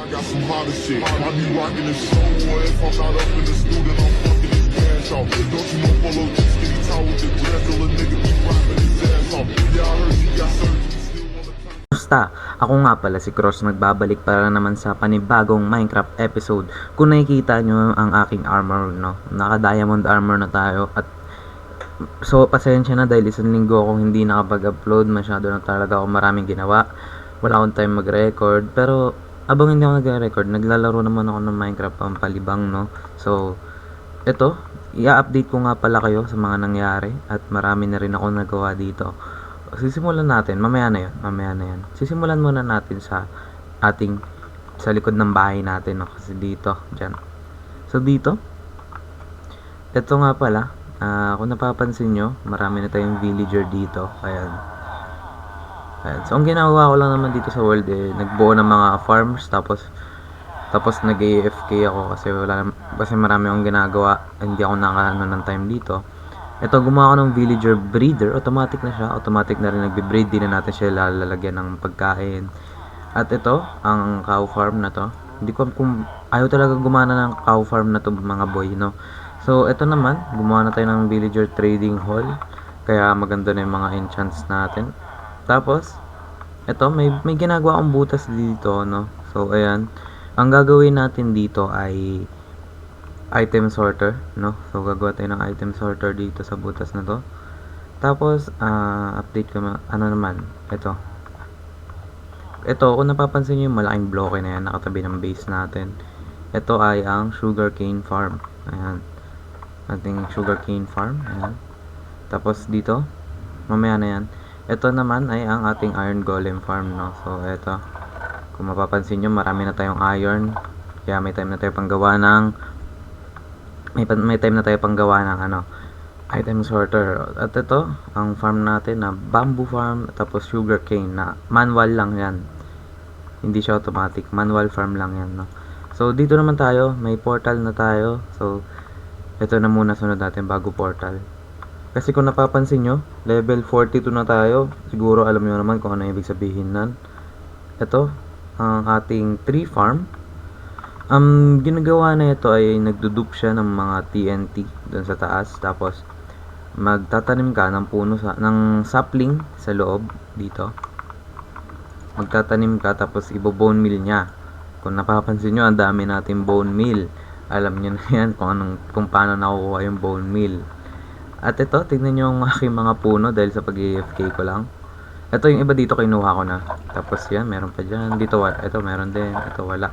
I got some hotter shit. I be rocking the show, boy. If I'm not up in the studio, I'm fucking his pants off. Don't you know Polo G skinny tall with the dread, till a nigga be rapping his ass off. Yeah, I heard you got surgery, still wanna turn. Basta, ako nga pala si Cross, nagbabalik para naman sa panibagong Minecraft episode. Kung nakikita nyo ang aking armor, no? Naka-diamond armor na tayo at so pasensya na dahil isang linggo akong hindi nakapag-upload, masyado na talaga ako maraming ginawa. Wala akong time mag-record, pero abang hindi ako nag-record, naglalaro naman ako ng Minecraft pampalibang, no? So, eto, i-update ko nga pala kayo sa mga nangyari at marami na rin ako nagawa dito. Sisimulan natin, mamaya na yan. Sisimulan muna natin sa sa likod ng bahay natin, no? Kasi dito, dyan. So, dito, eto nga pala, kung napapansin nyo, marami na tayong villager dito. Ayan. So, ang ginagawa ko lang naman dito sa world, nagbuo ng mga farms, tapos nag-AFK ako kasi marami akong ginagawa, hindi ako nakaano ng time dito. Ito, gumawa ako ng villager breeder, automatic na siya, automatic na rin nagbe-breed, din na natin siya lalagyan ng pagkain. At ito, ang cow farm na to, hindi ko kung ayaw talaga gumana ng cow farm na to mga boy, no? So, ito naman, gumawa na tayo ng villager trading hall. Kaya maganda na yung mga enchants natin. Tapos, ito, may ginagawa akong butas dito, no? So, ayan. Ang gagawin natin dito ay item sorter, no? So, gagawa tayo ng item sorter dito sa butas na to. Tapos, update ko ano naman, ito. Ito, kung napapansin nyo yung malaking bloke na yan, nakatabi ng base natin. Ito ay ang sugarcane farm. Ayan. Ating sugarcane farm. Ayan. Tapos dito, mamaya na yan. Ito naman ay ang ating iron golem farm, no? So, ito. Kung mapapansin nyo, marami na tayong iron. Kaya may time na tayo panggawa ng item sorter. At ito, ang farm natin na bamboo farm, tapos sugarcane na manual lang yan. Hindi siya automatic. Manual farm lang yan, no? So, dito naman tayo. May portal na tayo. So, ito na muna sunod natin bago portal. Kasi kung napapansin nyo, level 42 na tayo. Siguro alam nyo naman kung ano ibig sabihin nan. Ito, ang ating tree farm. Ang ginagawa na ito ay nagdudup siya ng mga TNT doon sa taas. Tapos, magtatanim ka ng puno ng sapling sa loob dito. Magtatanim ka tapos ibo-bone meal niya. Kung napapansin nyo, ang dami natin bone meal. Alam niyo na yan kung paano nakukuha yung bone meal. At ito, tignan nyo yung aking mga puno dahil sa pag-AFK ko lang. Ito yung iba dito kinuha ko na. Tapos yan, meron pa dyan. Dito, ito meron din. Ito wala.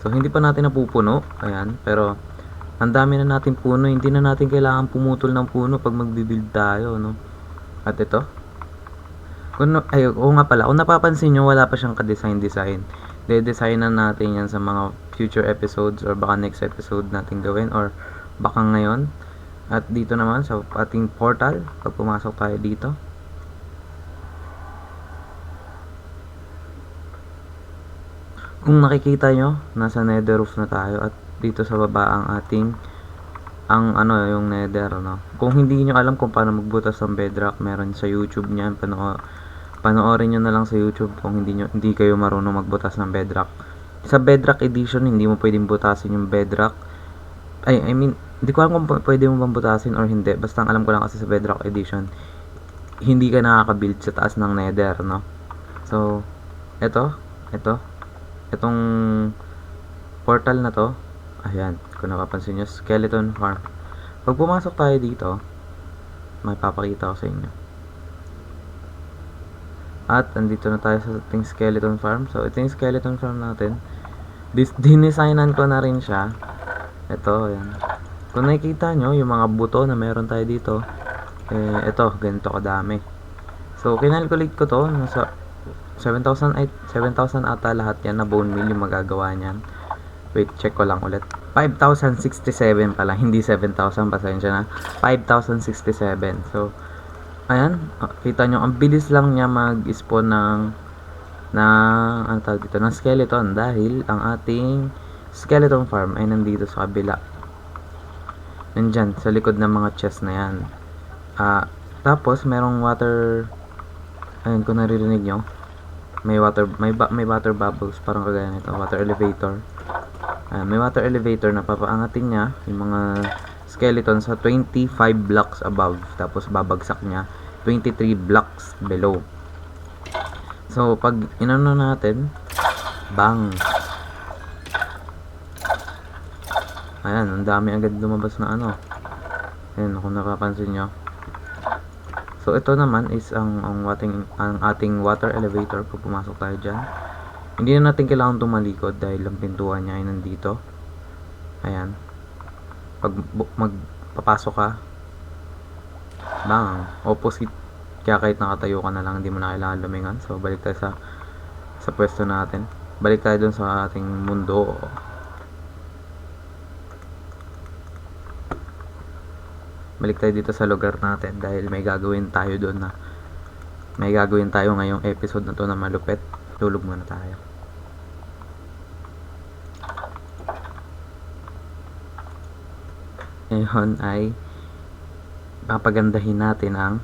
So, hindi pa natin napupuno. Ayan, pero ang dami na natin puno. Hindi na natin kailangan pumutol ng puno pag magbibuild tayo, no? At ito. Oo nga pala. Kung napapansin nyo, wala pa siyang ka-design. De-designan natin yan sa mga future episodes or baka next episode natin gawin or baka ngayon. At dito naman sa ating portal, pag pumasok tayo dito, kung nakikita nyo, nasa nether roof na tayo at dito sa baba ang ating yung nether, no? Kung hindi nyo alam kung paano magbutas ng bedrock, meron sa YouTube niyan. Panoorin nyo na lang sa YouTube kung hindi kayo marunong magbutas ng bedrock. Sa bedrock edition, hindi mo pwedeng butasin yung bedrock. Hindi ko alam kung pwede mo bang butasin or hindi. Basta ang alam ko lang kasi sa bedrock edition, hindi ka nakaka-build sa taas ng nether, no? So, itong portal na to, ayan, kung napapansin nyo, skeleton farm. Pag pumasok tayo dito, may papakita ko sa inyo. At andito na tayo sa ating skeleton farm. So, ito yung skeleton farm natin. Dinesignan ko na rin siya. Ito, ayan. Kung nakikita nyo, yung mga buto na meron tayo dito, ito, ganito kadami. So, kinalculate ko to. Nasa 7,000 ata lahat yan na bone meal yung magagawa niyan. Wait, check ko lang ulit. 5,067 pala, hindi 7,000, pasensya na. 5,067. So, ayan, kita nyo, ang bilis lang niya mag-spawn ng skeleton dahil ang ating skeleton farm ay nandito sa kabila. Nandyan, sa likod ng mga chest na yan. Tapos, merong water, ayun, kung naririnig nyo, may water bubbles, parang kagaya nito, water elevator. May water elevator na papaangatin niya yung mga skeleton sa 25 blocks above, tapos babagsak niya 23 blocks below. So pag inano natin, bang, ayan, ang dami agad lumabas na ano. Ayan, kung napapansin nyo. So ito naman is ang ating water elevator. Pag pumasok tayo dyan, hindi na natin kailangan tumalikod dahil ang pintuan niya ay nandito. Ayan, pag magpapasok ka, bang, opposite. Kaya kahit nakatayo ka na lang, hindi mo na kailangan lumingon. So balik tayo sa pwesto natin. Balik tayo dun sa ating mundo. Balik tayo dito sa lugar natin dahil may gagawin tayo doon may gagawin tayo ngayong episode na to na malupit. Tulog muna tayo. Ngayon ay papagandahin natin ang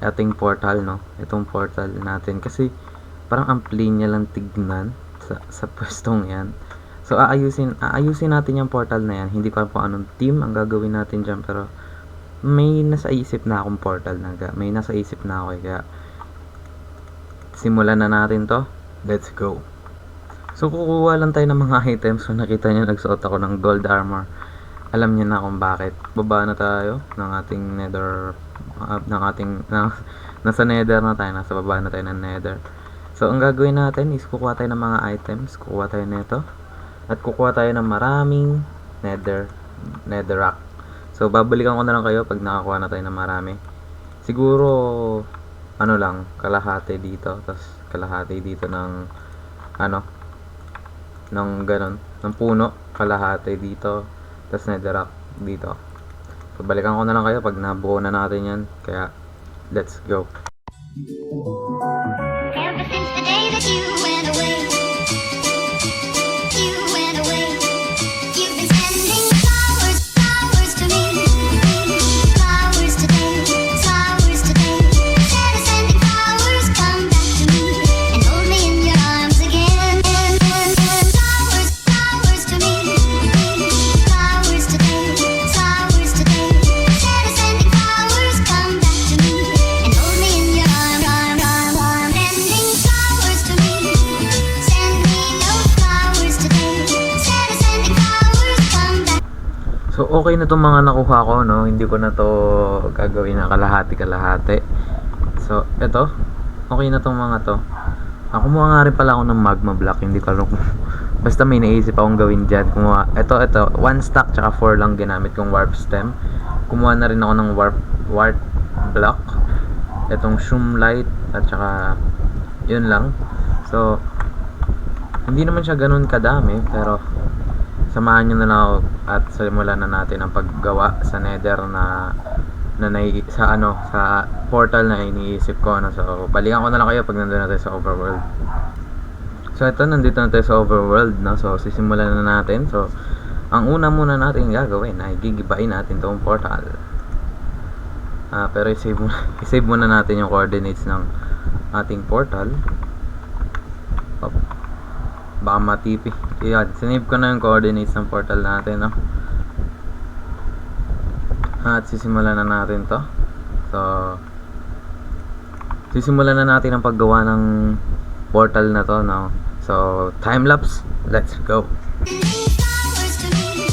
ating portal, no? Itong portal natin kasi parang ang plain niya lang tignan sa pwestong yan. So aayusin natin yung portal na yan. Hindi ko alam kung anong team ang gagawin natin dyan, pero may nasa isip na akong portal may nasa isip na ako, kaya simulan na natin to. Let's go. So kukuha lang tayo ng mga items. So nakita nyo, nagsuot ako ng gold armor. Alam niyo na kung bakit. Baba na tayo ng ating nether, nasa nether na tayo, nasa baba na tayo ng nether. So ang gagawin natin is kukuha tayo ng mga items. Kukuha tayo nito at kukuha tayo ng maraming netherrack. So babalikan ko na lang kayo pag nakakuha na tayo ng marami. Siguro ano lang, kalahati dito, tapos kalahati dito ng ng ganon, ng puno, kalahati dito, tapos netherrack dito. So balikan ko na lang kayo pag nabuo na natin yan. Kaya let's go. Ever since the day that you went away, you've been sending flowers, flowers to me, flowers today, flowers today. Instead of sending flowers, come back to me and hold me in your arms again. Flowers, flowers to me, flowers today, flowers today. Instead of sending flowers, come back to me and hold me in your arms. Sending flowers to me, send me no flowers today. Instead of sending flowers, come back. So okay na itong mga nakuha ko, no? Hindi ko na to gagawin na kalahati. So eto, okay na itong mga to. Kumuha nga rin pala ako ng magma block. Hindi ko alam kung basta may naisip akong gawin dyan. Ito 1 stack tsaka 4 lang ginamit kong warp stem. Kumuha na rin ako ng warp block, itong shroom light, at saka yun lang. So hindi naman siya ganun kadami, pero samahan nyo na lang ako at simulan na natin ang paggawa sa nether sa portal na iniisip ko. So balikan ko na lang kayo pag nandun na tayo sa overworld. So ito, nandito na tayo sa overworld, no? So sisimulan na natin. So ang una muna natin gagawin ay gigibain natin tong portal. Pero isave muna natin yung coordinates ng ating portal. Baka matipi. Yan, sinave ko na yung coordinates ng portal natin, no? At sisimulan na natin to. So sisimulan na natin ang paggawa ng portal na to, no? So time lapse, let's go. Flowers to me,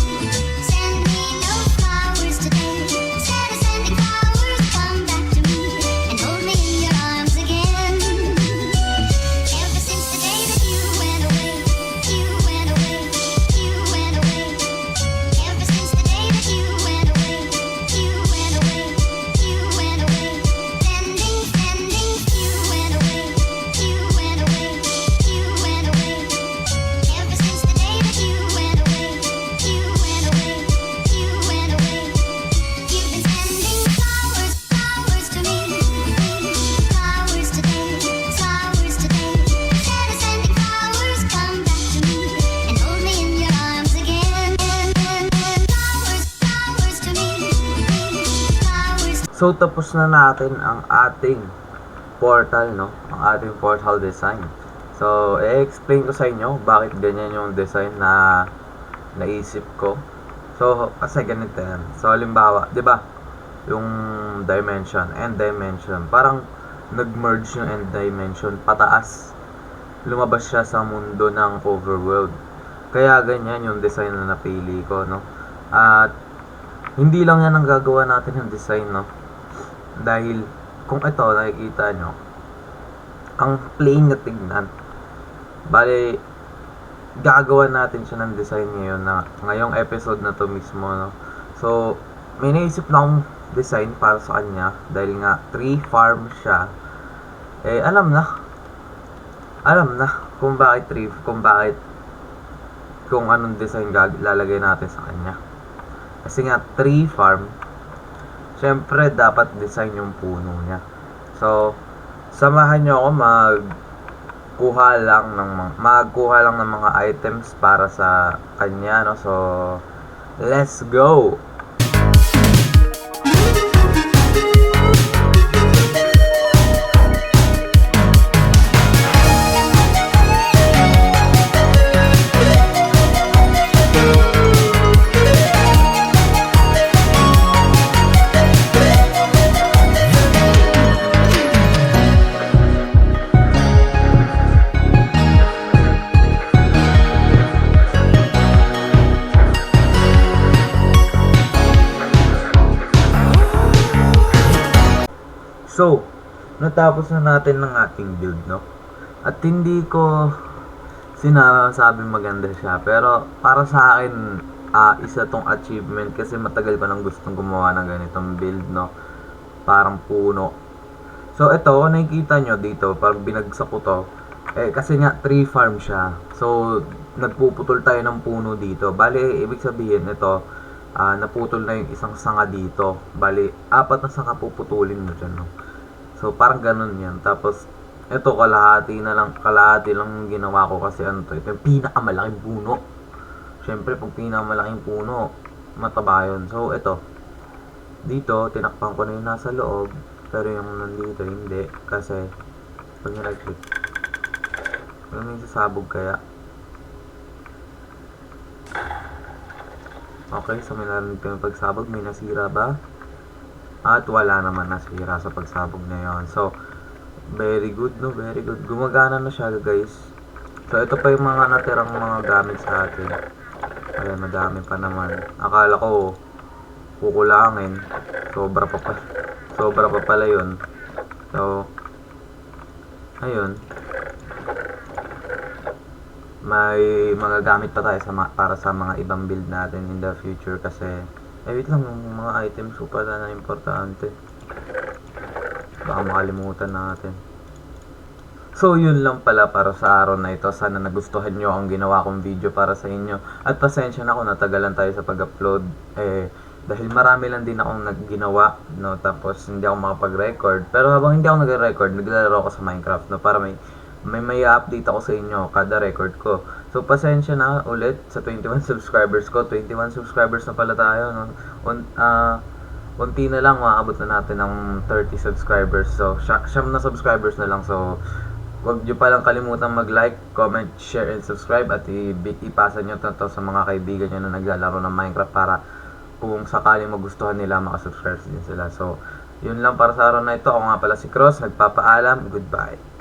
send me no flowers today. Instead of sending flowers, come back to me and hold me in your arms again. Ever since the day that you went away, you went away, you went away. Ever since the day that you went away, you went away, you went away. Sending, you went away, you went away, you went away. Ever since the day that you went away, you went away, you went away. You've been sending flowers, flowers to me, flowers today, flowers today. Instead of sending flowers, come back to me and hold me in your arms again. Flowers, flowers to me, flowers. So tapos na natin ang ating portal, no? Ang ating portal design. So, i-explain ko sa inyo bakit ganyan yung design na naisip ko. So, kasi ganito yan. So, halimbawa, di ba, yung dimension, end dimension, parang nag-merge yung end dimension pataas. Lumabas siya sa mundo ng overworld. Kaya ganyan yung design na napili ko, no? At hindi lang yan ang gagawa natin yung design, no? Dahil kung ito nakikita nyo, ang plain na tignan, bale gagawa natin siya ng design ngayon na ngayong episode na to mismo, no? So may naisip na akong design para sa kanya dahil nga tree farm siya. Alam na kung bakit tree, kung anong design lalagay natin sa kanya. Kasi nga tree farm, syempre dapat design yung puno niya. So samahan niyo ako magkuha lang ng mga items para sa kanya, no? So let's go. So, natapos na natin ng ating build, no? At hindi ko sinasabing maganda siya, pero para sa akin, isa tong achievement kasi matagal ko nang gustong gumawa ng ganitong build, no? Parang puno. So, ito, kung nakikita nyo dito, parang binagsak ko to, kasi nga, tree farm siya. So, nagpuputol tayo ng puno dito. Bale, ibig sabihin, ito, naputol na yung isang sanga dito. Bali, 4 na sanga puputulin mo dyan, no? So, parang ganun yan. Tapos, ito, kalahati lang ginawa ko kasi ano to. Ito yung pinakamalaking puno. Siyempre, pag pinakamalaking puno, mataba yun. So, ito. Dito, tinakpan ko na yung nasa loob. Pero yung nandito, hindi. Kasi, pag nilagkit, may sasabog kaya. Okay, so may narinig kami pagsabog. May nasira ba? At wala naman nasira sa pagsabog na yon. So, very good, no? Very good. Gumagana na siya, guys. So, ito pa yung mga natirang mga gamit sa atin. Ayan, madami pa naman. Akala ko, kukulangin. Sobra pa pala yun. So, ayun. May mga gamit pa tayo para sa mga ibang build natin in the future kasi wait lang, yung mga items ko pala na importante, baka makalimutan natin. So yun lang pala para sa araw na ito. Sana nagustuhan nyo ang ginawa kong video para sa inyo. At pasensya na kung natagalan tayo sa pag-upload, dahil marami lang din akong nagginawa, no? Tapos hindi ako makapag-record. Pero habang hindi ako nag-record, naglalaro ako sa Minecraft, no? Para may update ako sa inyo kada record ko. So, pasensya na ulit sa 21 subscribers ko. 21 subscribers na pala tayo, no? Unti na lang, maabot na natin ng 30 subscribers. So, siyam na subscribers na lang. So, huwag nyo palang kalimutan mag-like, comment, share, and subscribe. At ipasa nyo to sa mga kaibigan nyo na naglalaro ng Minecraft para kung sakaling magustuhan nila, makasubscribe din sila. So, yun lang para sa araw na ito. Ako nga pala si Cross. Nagpapaalam. Goodbye.